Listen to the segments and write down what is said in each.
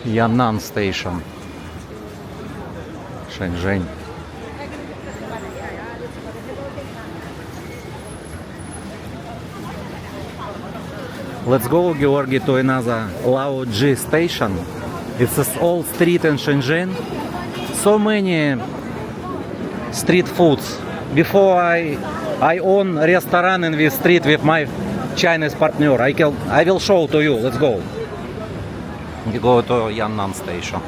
Yan'an Station, Shenzhen. Let's go, Georgi, to another Laoji station. It's an old street in Shenzhen. So many street foods. Before I own restaurant in this street with my Chinese partner. I will show to you. Let's go. We go to Yan'an Station.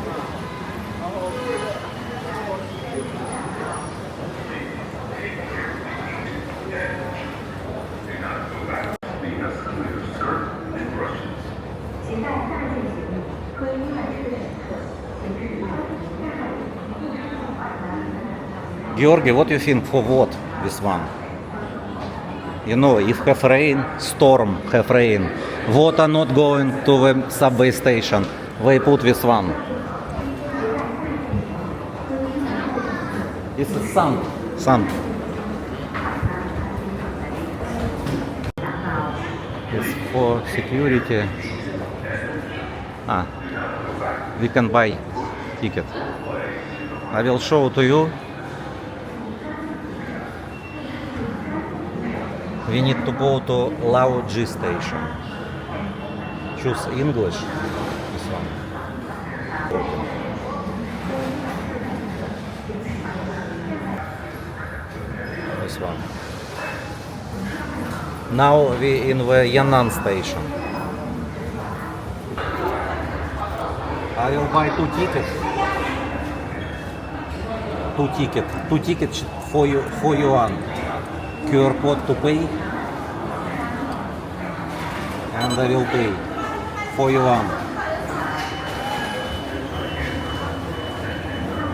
Georgi, what do you think for what this one? You know, if have rain, storm have rain, water not going to the subway station, they put this one. This is sand. Sand. It's for security. We can buy ticket. I will show to you. We need to go to Laoji station. Choose English. This one. This one. Now we in the Yan'an station. I will buy two tickets. Two tickets for yuan. QR code to pay, and I will pay for yuan.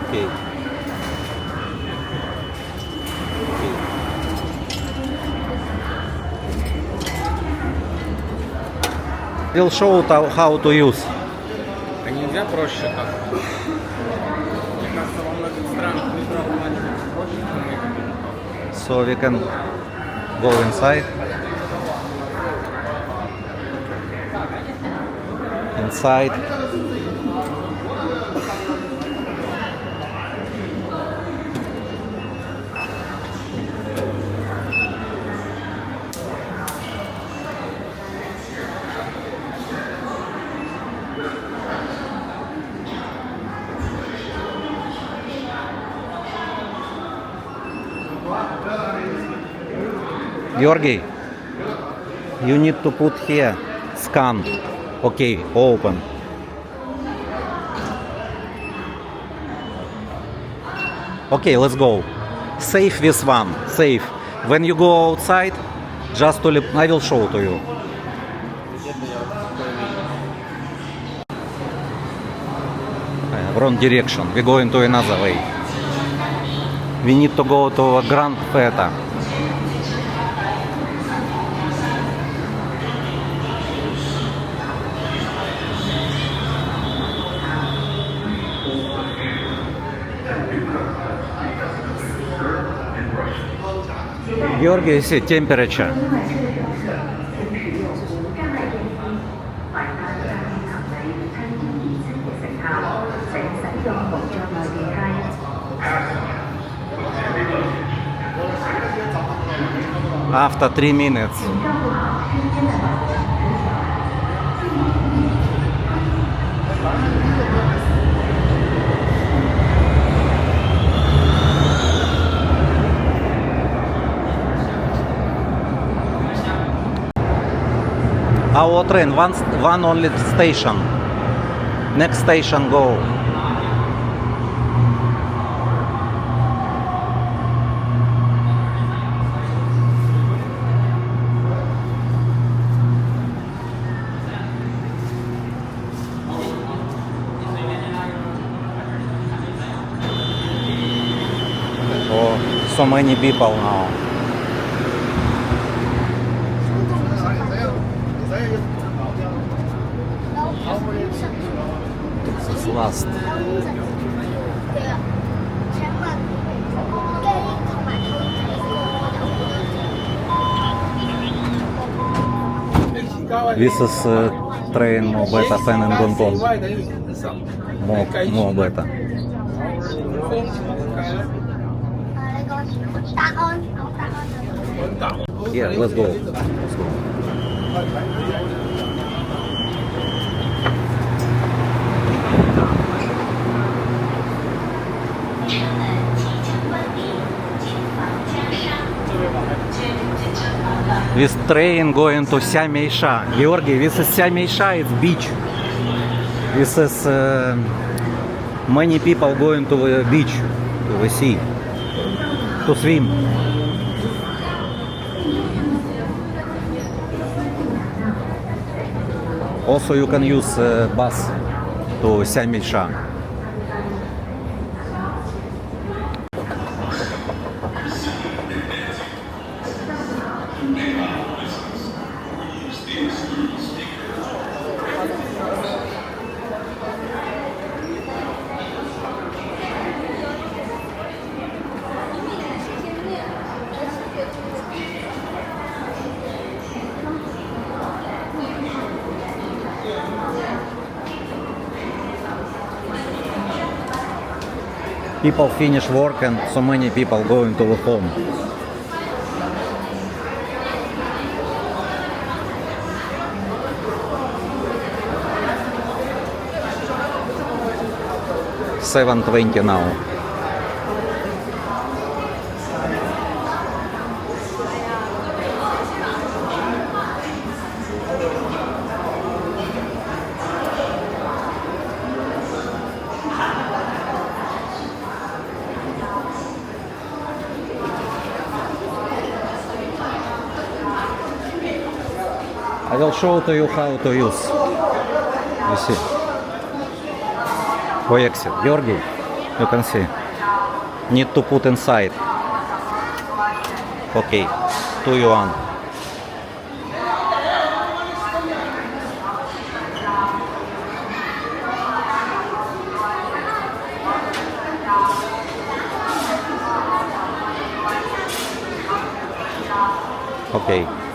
Okay. We'll show how to use. А нельзя проще так? Мне кажется, во многих странах проще. So we can go inside. Inside. Georgi, you need to put here scan. Okay, open. Okay, let's go. Save this one. Save. When you go outside, just to I will show to you. Wrong direction. We're going to another way. We need to go to Grand Theater. Georgi, see temperature. After 3 minutes. Our train, one only station. Next station go. Oh, so many people now. This is last. This is train more beta fan in Gong Gong. More beta. Yeah, let's go. Let's go. This train going to Ся-Мейша. Georgi, this is Ся-Мейша, it's beach. This is many people going to the beach, to the sea, to swim. Also you can use bus to Ся-Мейша. People finish work and so many people going to the home. $7:20 now. I will show to you how to use. You see. For exit. Georgi, you can see. Need to put inside. Okay. 2 yuan. Okay.